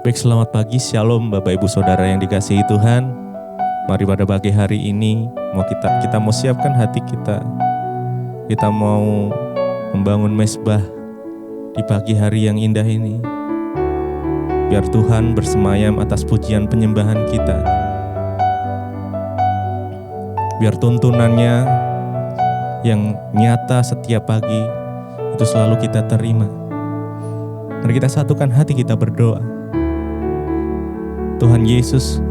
Baik, selamat pagi, shalom Bapak Ibu Saudara yang dikasihi Tuhan. Mari pada pagi hari ini kita mau siapkan hati kita. Kita mau membangun mezbah di pagi hari yang indah ini. Biar Tuhan bersemayam atas pujian penyembahan kita. Biar tuntunannya yang nyata setiap pagi itu selalu kita terima. Mari kita satukan hati kita berdoa. Tuhan Yesus,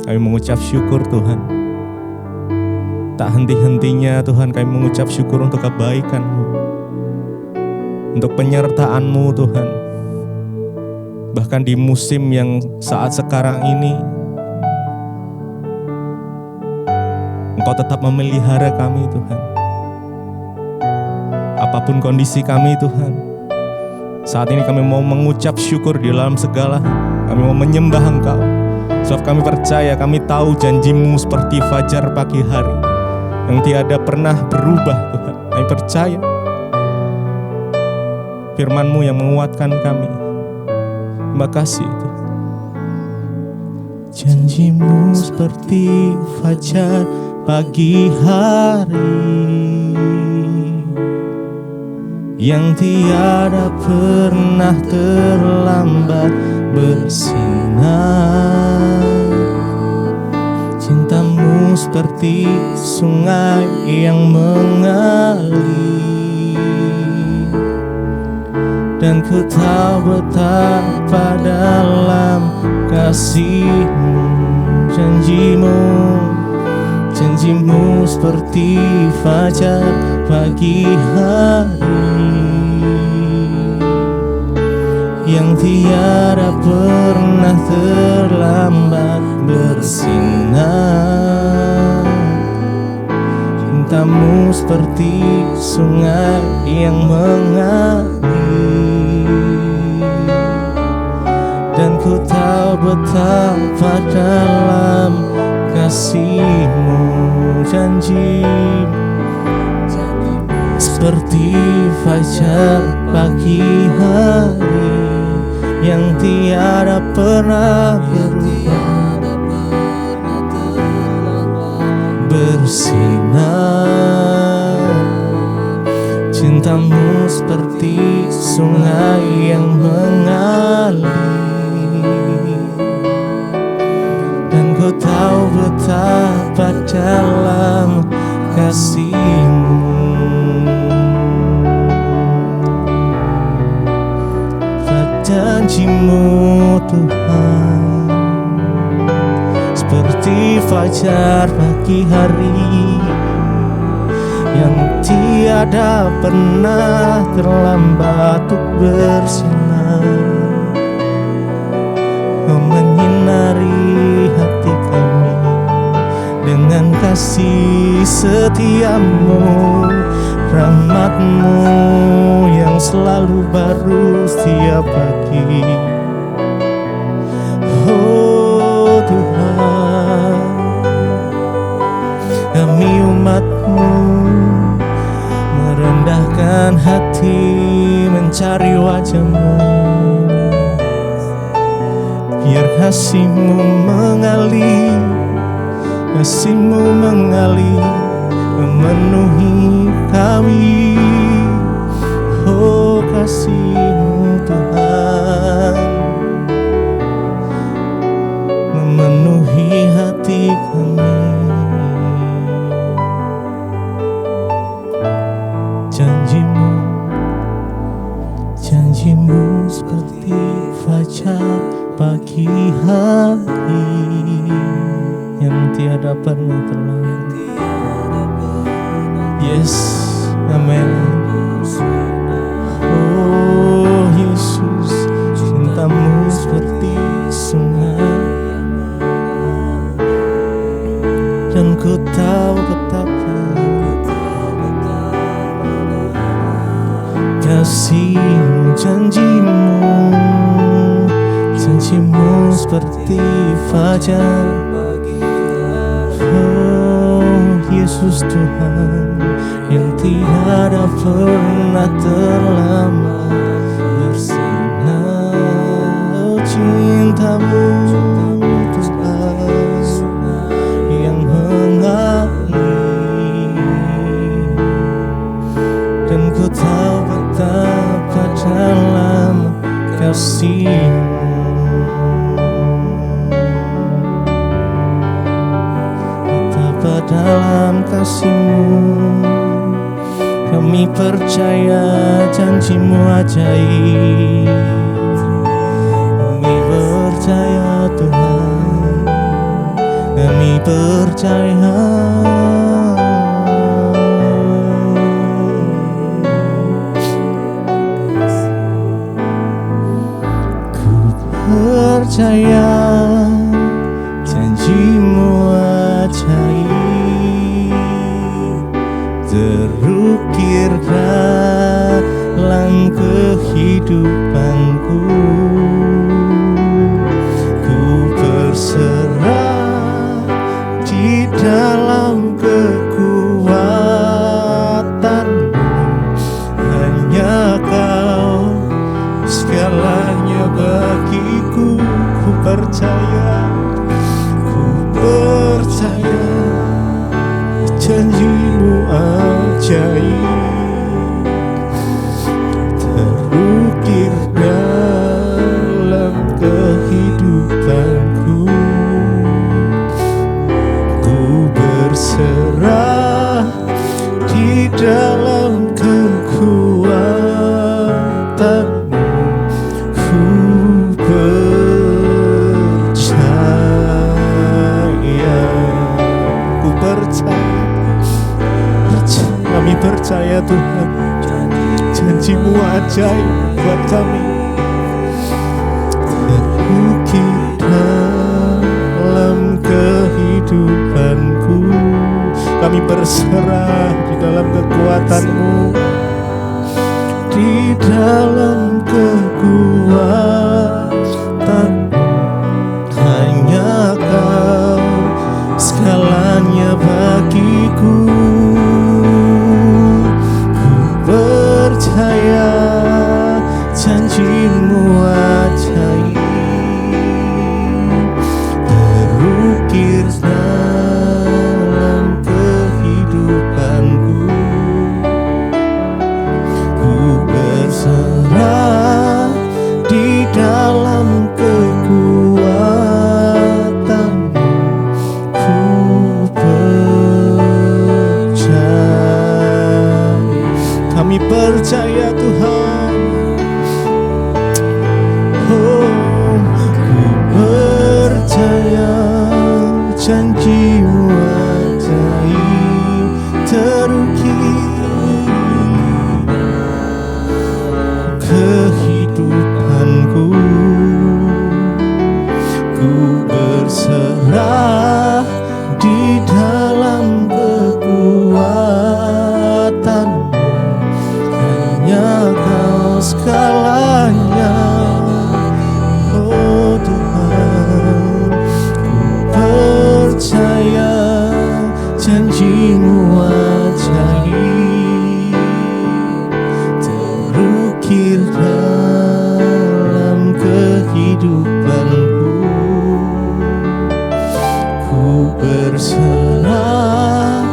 kami mengucap syukur Tuhan. Tak henti-hentinya Tuhan kami mengucap syukur untuk kebaikan-Mu, untuk penyertaan-Mu Tuhan. Bahkan di musim yang saat sekarang ini, Engkau tetap memelihara kami Tuhan. Apapun kondisi kami Tuhan, saat ini kami mau mengucap syukur di dalam segala. Kami mau menyembah Engkau. Sebab kami percaya, kami tahu janji-Mu seperti fajar pagi hari yang tiada pernah berubah Tuhan. Kami percaya firman-Mu yang menguatkan kami. Terima kasih Tuhan. Janji-Mu seperti fajar pagi hari yang tiada pernah terlambat bersinar. Cinta-Mu seperti sungai yang mengalir, dan ku tahu betapa dalam kasih-Mu. Janji-Mu seperti fajar pagi hari yang tiada pernah terlambat bersinar. Cinta-Mu seperti sungai yang mengalir, dan ku tahu betapa dalam kasih-Mu. Janji-Mu seperti fajar pagi hari yang tiada pernah berubah, bersinar. Cinta-Mu seperti sungai yang mengalir, dan ku tahu betapa dalam kasih-Mu. Janji-Mu Tuhan seperti fajar pagi hari yang tiada pernah terlambat untuk bersinar, menyinari hati kami dengan kasih setia-Mu, rahmat-Mu yang selalu baru setiap pagi. Oh Tuhan, kami umat-Mu merendahkan hati mencari wajah-Mu. Biar kasih-Mu mengalir, kasih-Mu mengalir memenuhi kami. Oh kasih-Mu Tuhan memenuhi hati kami. Janji-Mu seperti fajar pagi hari yang tiada pernah terlambat. Yes, amen. Oh Yesus, cinta-Mu seperti sungai, dan ku tahu betapa kasih-Mu. Janji-Mu seperti fajar. Oh Yesus Tuhan yang tiada pernah terlambat bersinar. cintamu Tuhan yang mengalir, dan ku tahu betapa dalam kasih-Mu. Betapa dalam kasih-Mu, kami percaya janji-Mu ajaib. Kami percaya Tuhan, kami percaya. Ku percaya janji-Mu ajaib, terukir dalam kehidupanku. Ku berserah di dalam kekuatan-Mu. Hanya Kau segalanya bagiku. Ku percaya janji-Mu ajaib, terukir dalam kehidupanku. Ku berserah di dalam kekuatan-Mu. Ku kami percaya Tuhan, janji-Mu ajaib buat kami, terukir dalam kehidupanku. Kami berserah di dalam kekuatan-Mu, di dalam kekuatan-Mu. Hanya Kau segalanya bagiku. Percaya janji-Mu ajaib, terukir dalam kehidupanku. Ku berserah di dalam kekuatan-Mu. Ku kami percaya Tuhan, oh, ku percaya janji-Mu ajaib, terukir kehidupanku. Ku berserah di dalam kekuatan-Mu. Hanya Kau segalanya, oh Tuhan. Ku percaya janji-Mu ajaib, terukir dalam kehidupanku. Ku berserah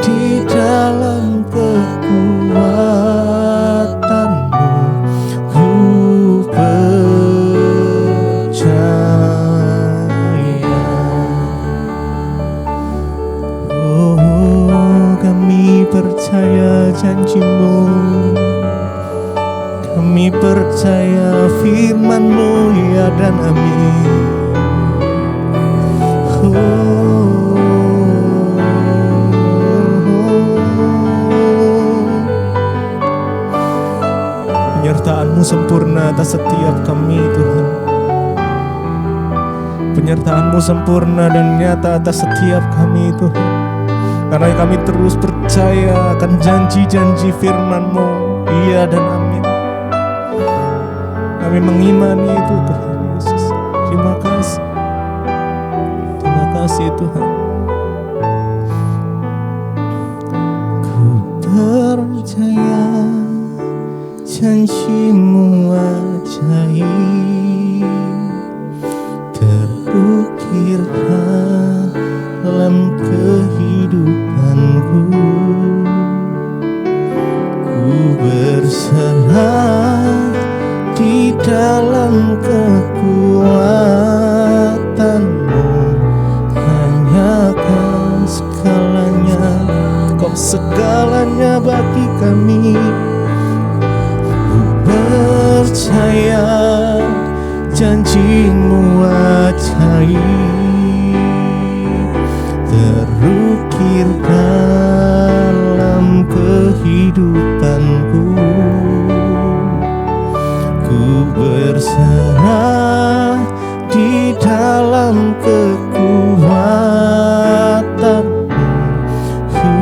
di dalam kekuatan-Mu. Ku percaya. Oh, kami percaya janji-Mu, kami percaya firman-Mu, ya dan amin. Penyertaan-Mu sempurna atas setiap kami Tuhan. Penyertaan-Mu sempurna dan nyata atas setiap kami Tuhan. Karena kami terus percaya akan janji-janji firman-Mu, iya dan amin. Kami mengimani itu Tuhan Yesus. Terima kasih. Terima kasih Tuhan. Ku percaya janji-Mu ajaib, terukir dalam kehidupanku. Ku berserah di dalam kekuatanmu. Hanya Kau segalanya, Kau segalanya bagi kami. Ku percaya janji-Mu ajaib, terukir dalam kehidupanku. Ku berserah di dalam kekuatanmu. Ku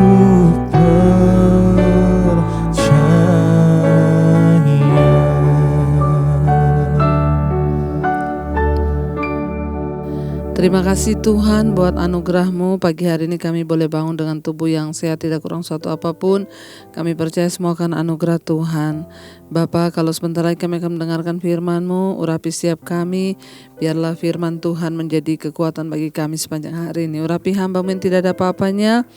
Terima kasih Tuhan buat anugerah-Mu. Pagi hari ini kami boleh bangun dengan tubuh yang sehat, tidak kurang suatu apapun. Kami percaya semua akan anugerah Tuhan. Bapa, kalau sebentar lagi kami akan mendengarkan firman-Mu, urapi setiap kami. Biarlah firman Tuhan menjadi kekuatan bagi kami sepanjang hari ini. Urapi hamba-Mu yang tidak ada apa-apanya.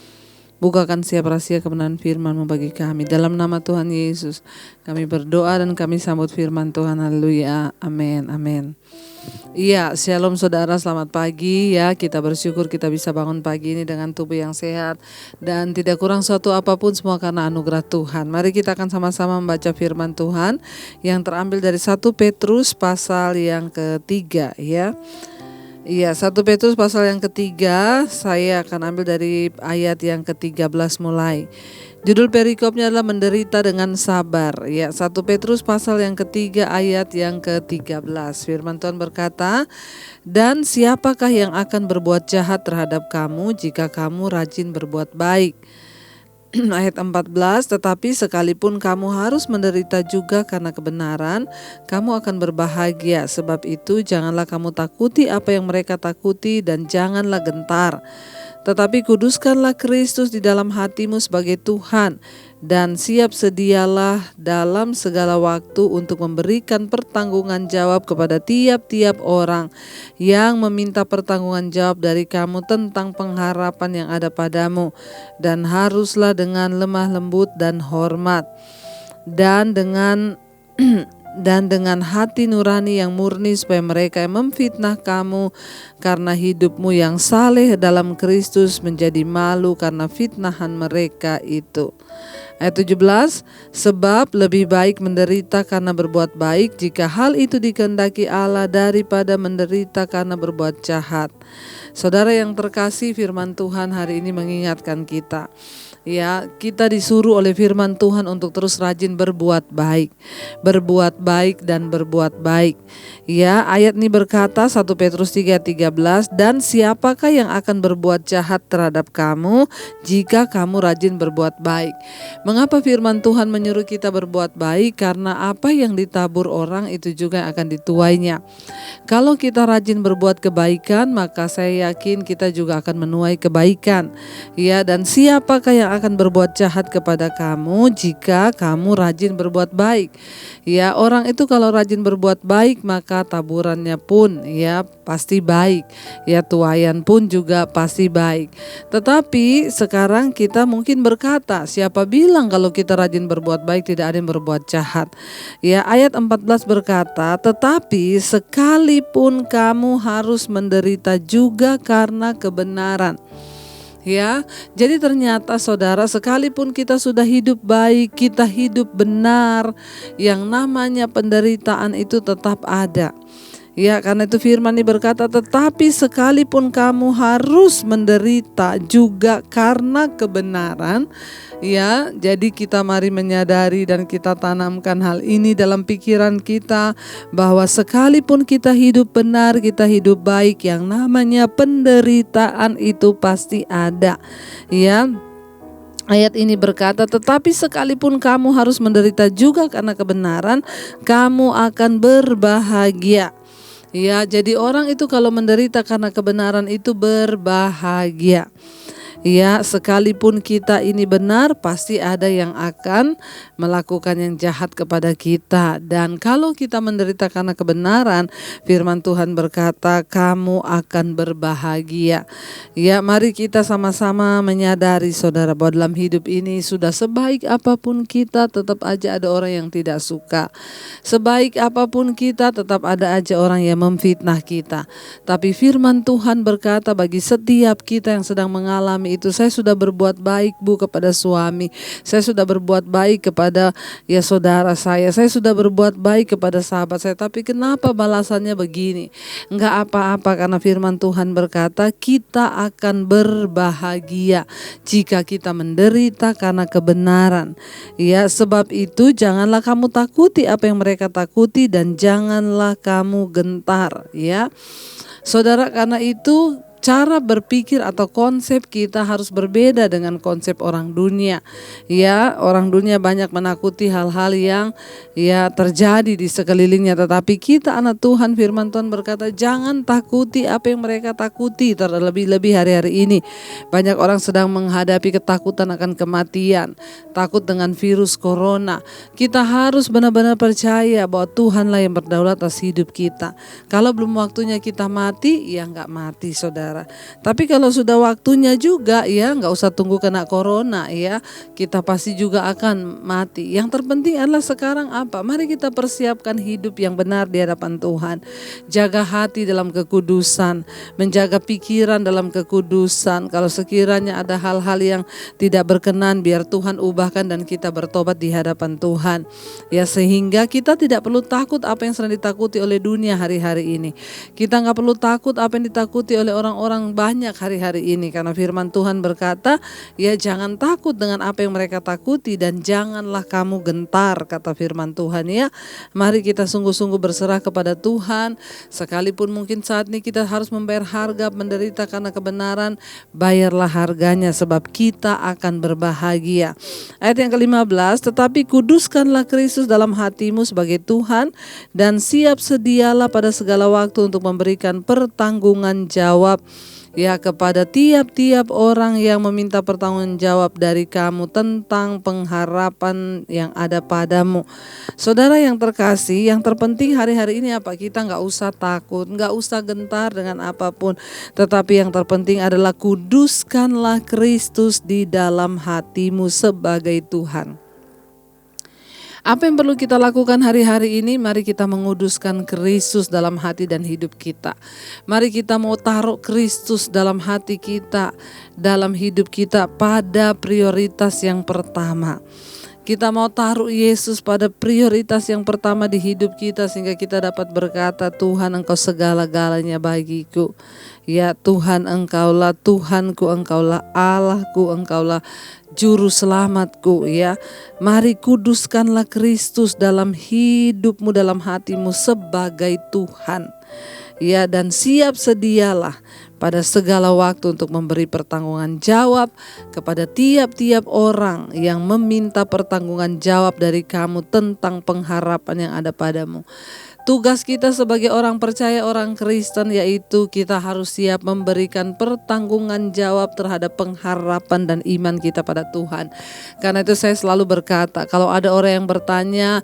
Bukakan setiap rahasia kebenaran firman-Mu bagi kami. Dalam nama Tuhan Yesus kami berdoa dan kami sambut firman Tuhan. Haleluya. Amin. Amin. Iya, shalom saudara, selamat pagi ya. Kita bersyukur kita bisa bangun pagi ini dengan tubuh yang sehat dan tidak kurang suatu apapun, semua karena anugerah Tuhan. Mari kita akan sama-sama membaca firman Tuhan yang terambil dari 1 Petrus pasal yang ketiga ya. Iya, 1 Petrus pasal yang ketiga, saya akan ambil dari ayat yang ke-13 mulai. Judul perikopnya adalah menderita dengan sabar. Ya, 1 Petrus pasal yang ketiga ayat yang ke-13. Firman Tuhan berkata, "Dan siapakah yang akan berbuat jahat terhadap kamu jika kamu rajin berbuat baik?" Ayat 14, "Tetapi sekalipun kamu harus menderita juga karena kebenaran, kamu akan berbahagia. Sebab itu janganlah kamu takuti apa yang mereka takuti dan janganlah gentar. Tetapi kuduskanlah Kristus di dalam hatimu sebagai Tuhan, dan siap sedialah dalam segala waktu untuk memberikan pertanggungan jawab kepada tiap-tiap orang yang meminta pertanggungan jawab dari kamu tentang pengharapan yang ada padamu. Dan haruslah dengan lemah lembut dan hormat, dan dengan hati nurani yang murni, supaya mereka yang memfitnah kamu karena hidupmu yang saleh dalam Kristus menjadi malu karena fitnahan mereka itu." Ayat 17, "Sebab lebih baik menderita karena berbuat baik, jika hal itu dikehendaki Allah, daripada menderita karena berbuat jahat." Saudara yang terkasih, firman Tuhan hari ini mengingatkan kita. Ya, kita disuruh oleh firman Tuhan untuk terus rajin berbuat baik dan berbuat baik. Ya, ayat ini berkata 1 Petrus 3:13, "Dan siapakah yang akan berbuat jahat terhadap kamu jika kamu rajin berbuat baik?" Mengapa firman Tuhan menyuruh kita berbuat baik? Karena apa yang ditabur orang itu juga akan dituainya. Kalau kita rajin berbuat kebaikan, maka saya yakin kita juga akan menuai kebaikan. Ya, dan siapakah yang akan berbuat jahat kepada kamu jika kamu rajin berbuat baik? Ya, orang itu kalau rajin berbuat baik, maka taburannya pun ya pasti baik. Ya, tuaian pun juga pasti baik. Tetapi sekarang kita mungkin berkata, siapa bilang kalau kita rajin berbuat baik tidak ada yang berbuat jahat? Ya, ayat 14 berkata, "Tetapi sekalipun kamu harus menderita juga karena kebenaran." Ya, jadi ternyata saudara, sekalipun kita sudah hidup baik, kita hidup benar, yang namanya penderitaan itu tetap ada. Ya, karena itu firman ini berkata, "Tetapi sekalipun kamu harus menderita juga karena kebenaran." Ya, jadi kita mari menyadari dan kita tanamkan hal ini dalam pikiran kita, bahwa sekalipun kita hidup benar, kita hidup baik, yang namanya penderitaan itu pasti ada. Ya, ayat ini berkata, "Tetapi sekalipun kamu harus menderita juga karena kebenaran, kamu akan berbahagia." Ya, jadi orang itu kalau menderita karena kebenaran itu berbahagia. Ya, sekalipun kita ini benar, pasti ada yang akan melakukan yang jahat kepada kita. Dan kalau kita menderita karena kebenaran, firman Tuhan berkata, kamu akan berbahagia. Ya, mari kita sama-sama menyadari saudara, bahwa dalam hidup ini sudah sebaik apapun kita, tetap aja ada orang yang tidak suka. Sebaik apapun kita, tetap ada aja orang yang memfitnah kita. Tapi firman Tuhan berkata, bagi setiap kita yang sedang mengalami itu, saya sudah berbuat baik Bu kepada suami, saya sudah berbuat baik kepada saudara saya sudah berbuat baik kepada sahabat saya, tapi kenapa balasannya begini? Enggak apa-apa, karena firman Tuhan berkata kita akan berbahagia jika kita menderita karena kebenaran. Ya, sebab itu janganlah kamu takuti apa yang mereka takuti, dan janganlah kamu gentar. Ya, saudara, karena itu cara berpikir atau konsep kita harus berbeda dengan konsep orang dunia. Ya, orang dunia banyak menakuti hal-hal yang terjadi di sekelilingnya, tetapi kita anak Tuhan, firman Tuhan berkata jangan takuti apa yang mereka takuti. Terlebih-lebih hari-hari ini banyak orang sedang menghadapi ketakutan akan kematian, takut dengan virus corona. Kita harus benar-benar percaya bahwa Tuhanlah yang berdaulat atas hidup kita. Kalau belum waktunya kita mati, ya enggak mati saudara. Tapi kalau sudah waktunya juga, ya nggak usah tunggu kena corona, ya kita pasti juga akan mati. Yang terpenting adalah sekarang apa? Mari kita persiapkan hidup yang benar di hadapan Tuhan. Jaga hati dalam kekudusan, menjaga pikiran dalam kekudusan. Kalau sekiranya ada hal-hal yang tidak berkenan, biar Tuhan ubahkan dan kita bertobat di hadapan Tuhan. Ya, sehingga kita tidak perlu takut apa yang sedang ditakuti oleh dunia hari-hari ini. Kita nggak perlu takut apa yang ditakuti oleh orang banyak hari-hari ini, karena firman Tuhan berkata, ya jangan takut dengan apa yang mereka takuti, dan janganlah kamu gentar, kata firman Tuhan. Ya, mari kita sungguh-sungguh berserah kepada Tuhan. Sekalipun mungkin saat ini kita harus membayar harga menderita karena kebenaran, bayarlah harganya, sebab kita akan berbahagia. Ayat yang ke-15, tetapi kuduskanlah Kristus dalam hatimu sebagai Tuhan, dan siap sedialah pada segala waktu untuk memberikan pertanggungan jawab kepada tiap-tiap orang yang meminta pertanggungjawab dari kamu tentang pengharapan yang ada padamu. Saudara yang terkasih, yang terpenting hari-hari ini apa? Kita nggak usah takut, nggak usah gentar dengan apapun. Tetapi yang terpenting adalah kuduskanlah Kristus di dalam hatimu sebagai Tuhan. Apa yang perlu kita lakukan hari-hari ini? Mari kita menguduskan Kristus dalam hati dan hidup kita. Mari kita mau taruh Kristus dalam hati kita, dalam hidup kita pada prioritas yang pertama. Kita mau taruh Yesus pada prioritas yang pertama di hidup kita, sehingga kita dapat berkata, Tuhan Engkau segala-galanya bagiku. Ya Tuhan, Engkaulah Tuhanku, Engkaulah Allahku, Engkaulah Juru Selamatku. Ya, mari kuduskanlah Kristus dalam hidupmu, dalam hatimu sebagai Tuhan. Ya, dan siap sedialah pada segala waktu untuk memberi pertanggungan jawab kepada tiap-tiap orang yang meminta pertanggungan jawab dari kamu tentang pengharapan yang ada padamu. Tugas kita sebagai orang percaya, orang Kristen, yaitu kita harus siap memberikan pertanggungan jawab terhadap pengharapan dan iman kita pada Tuhan. Karena itu saya selalu berkata, kalau ada orang yang bertanya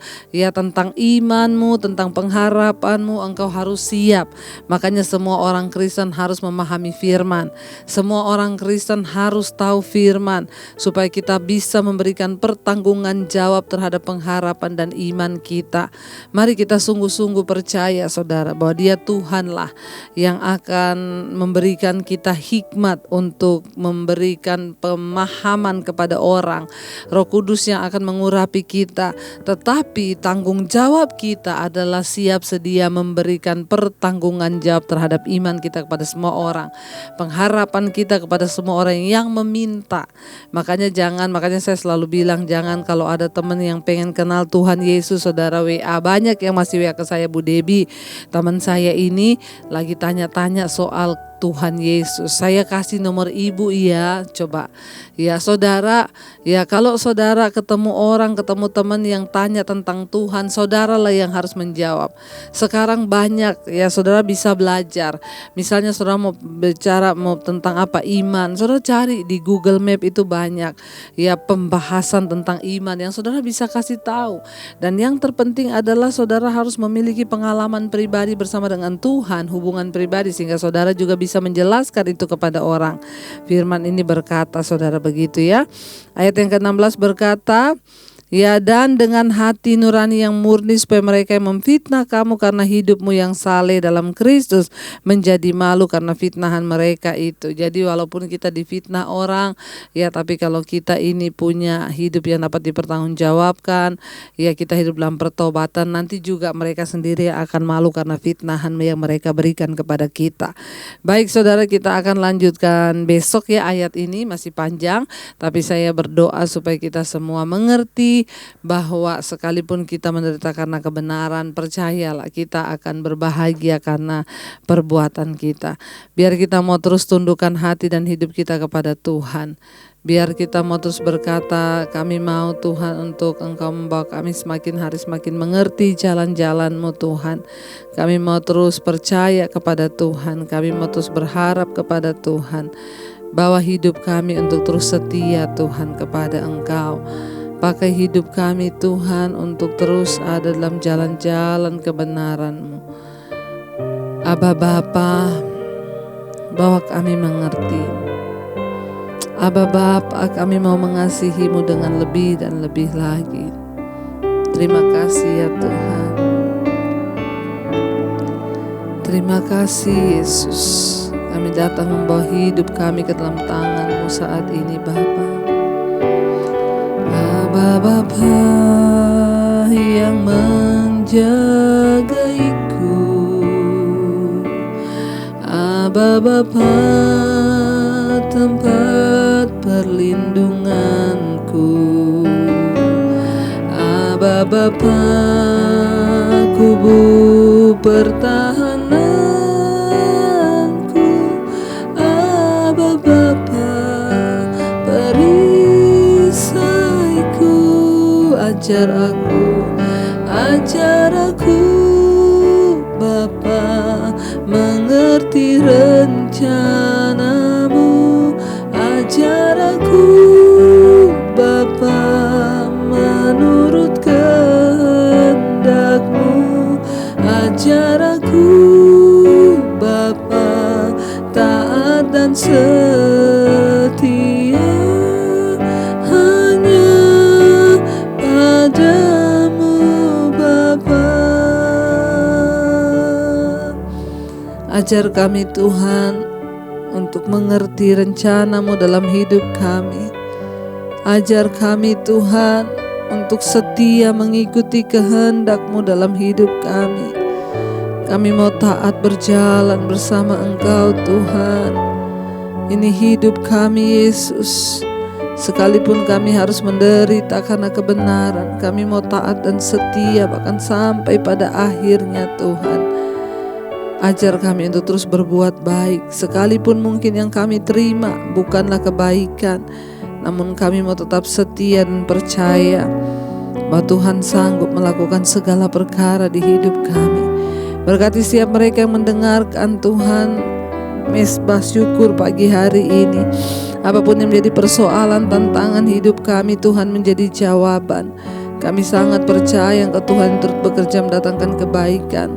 tentang imanmu, tentang pengharapanmu, engkau harus siap. Makanya semua orang Kristen harus memahami firman. Semua orang Kristen harus tahu firman, supaya kita bisa memberikan pertanggungan jawab terhadap pengharapan dan iman kita. Mari kita sungguh-sungguh percaya saudara, bahwa Dia Tuhanlah yang akan memberikan kita hikmat untuk memberikan pemahaman kepada orang. Roh Kudus yang akan mengurapi kita. Tetapi tanggung jawab kita adalah siap sedia memberikan pertanggungan jawab terhadap iman kita kepada semua orang, pengharapan kita kepada semua orang yang meminta. Makanya saya selalu bilang, jangan kalau ada teman yang pengen kenal Tuhan Yesus, saudara WA. Banyak yang masih WA ke saya, Bu Debbie, teman saya ini lagi tanya-tanya soal Tuhan Yesus. Saya kasih nomor ibu ya, coba. Ya saudara, ya kalau saudara ketemu orang, ketemu teman yang tanya tentang Tuhan, saudaralah yang harus menjawab. Sekarang banyak ya saudara bisa belajar. Misalnya saudara mau bicara tentang apa iman, saudara cari di Google Map itu banyak ya pembahasan tentang iman yang saudara bisa kasih tahu. Dan yang terpenting adalah saudara harus memiliki pengalaman pribadi bersama dengan Tuhan, hubungan pribadi, sehingga saudara juga bisa menjelaskan itu kepada orang. Firman ini berkata saudara begitu ya. Ayat yang ke-16 berkata, ya, dan dengan hati nurani yang murni supaya mereka yang memfitnah kamu karena hidupmu yang saleh dalam Kristus menjadi malu karena fitnahan mereka itu. Jadi walaupun kita difitnah orang, ya tapi kalau kita ini punya hidup yang dapat dipertanggungjawabkan, ya kita hidup dalam pertobatan, nanti juga mereka sendiri akan malu karena fitnahan yang mereka berikan kepada kita. Baik saudara, kita akan lanjutkan besok ya, ayat ini masih panjang, tapi saya berdoa supaya kita semua mengerti bahwa sekalipun kita menderita karena kebenaran, percayalah kita akan berbahagia karena perbuatan kita. Biar kita mau terus tundukkan hati dan hidup kita kepada Tuhan. Biar kita mau terus berkata, kami mau Tuhan untuk Engkau membawa kami semakin hari semakin mengerti jalan-jalan-Mu Tuhan. Kami mau terus percaya kepada Tuhan, kami mau terus berharap kepada Tuhan. Bawa hidup kami untuk terus setia Tuhan kepada Engkau. Pakai hidup kami Tuhan untuk terus ada dalam jalan-jalan kebenaran-Mu. Aba Bapa, bawa kami mengerti. Aba Bapa, kami mau mengasihi-Mu dengan lebih dan lebih lagi. Terima kasih ya Tuhan. Terima kasih Yesus. Kami datang membawa hidup kami ke dalam tangan-Mu saat ini Bapa. Bapa yang menjagaiku, Aba Bapa tempat perlindunganku, Aba Bapa kubu pertahananku, Aba Bapa ajar aku Bapa mengerti rencana-Mu, ajar aku Bapa menurut kehendak-Mu, ajar aku Bapa taat dan setia padamu Bapa. Ajar kami Tuhan untuk mengerti rencana-Mu dalam hidup kami. Ajar kami Tuhan untuk setia mengikuti kehendak-Mu dalam hidup kami. Kami mau taat berjalan bersama Engkau Tuhan. Ini hidup kami Yesus. Sekalipun kami harus menderita karena kebenaran, kami mau taat dan setia bahkan sampai pada akhirnya Tuhan. Ajar kami untuk terus berbuat baik, sekalipun mungkin yang kami terima bukanlah kebaikan, namun kami mau tetap setia dan percaya bahwa Tuhan sanggup melakukan segala perkara di hidup kami. Berkati setiap mereka yang mendengarkan Tuhan mesbah syukur pagi hari ini. Apapun yang menjadi persoalan, tantangan hidup kami, Tuhan menjadi jawaban. Kami sangat percaya Engkau Tuhan turut bekerja mendatangkan kebaikan.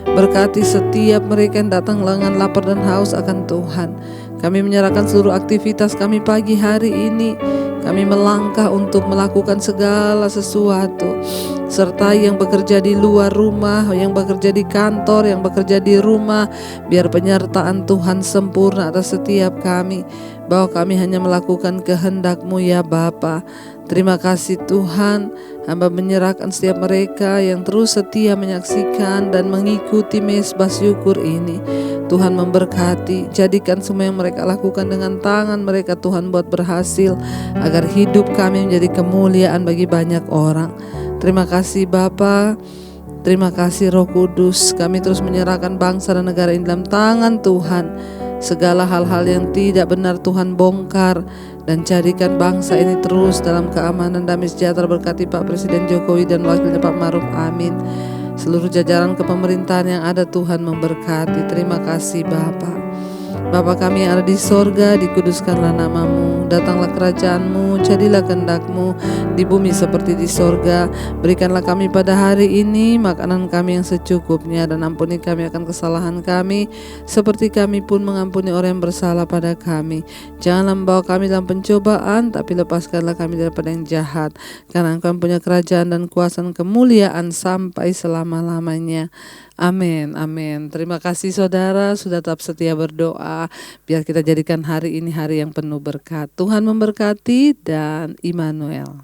Berkati setiap mereka yang datang dengan lapar dan haus akan Tuhan. Kami menyerahkan seluruh aktivitas kami pagi hari ini. Kami melangkah untuk melakukan segala sesuatu. Serta yang bekerja di luar rumah, yang bekerja di kantor, yang bekerja di rumah, biar penyertaan Tuhan sempurna atas setiap kami. Bahwa kami hanya melakukan kehendak-Mu ya Bapa. Terima kasih Tuhan. Hamba menyerahkan setiap mereka yang terus setia menyaksikan dan mengikuti mesbah syukur ini. Tuhan memberkati, jadikan semua yang mereka lakukan dengan tangan mereka Tuhan buat berhasil, agar hidup kami menjadi kemuliaan bagi banyak orang. Terima kasih Bapa. Terima kasih Roh Kudus. Kami terus menyerahkan bangsa dan negara ini dalam tangan Tuhan. Segala hal-hal yang tidak benar Tuhan bongkar, dan jadikan bangsa ini terus dalam keamanan, damai sejahtera. Berkati Pak Presiden Jokowi dan wakilnya Pak Maruf, amin. Seluruh jajaran kepemerintahan yang ada, Tuhan memberkati. Terima kasih Bapa. Bapa kami yang ada di sorga, dikuduskanlah namamu, datanglah kerajaanmu, jadilah kehendak-mu di bumi seperti di sorga. Berikanlah kami pada hari ini makanan kami yang secukupnya, dan ampuni kami akan kesalahan kami, seperti kami pun mengampuni orang yang bersalah pada kami. Janganlah membawa kami dalam pencobaan, tapi lepaskanlah kami daripada yang jahat, karena Engkau punya kerajaan dan kuasa dan kemuliaan sampai selama-lamanya. Amin, amin. Terima kasih saudara sudah tetap setia berdoa. Biar kita jadikan hari ini hari yang penuh berkat. Tuhan memberkati dan Immanuel.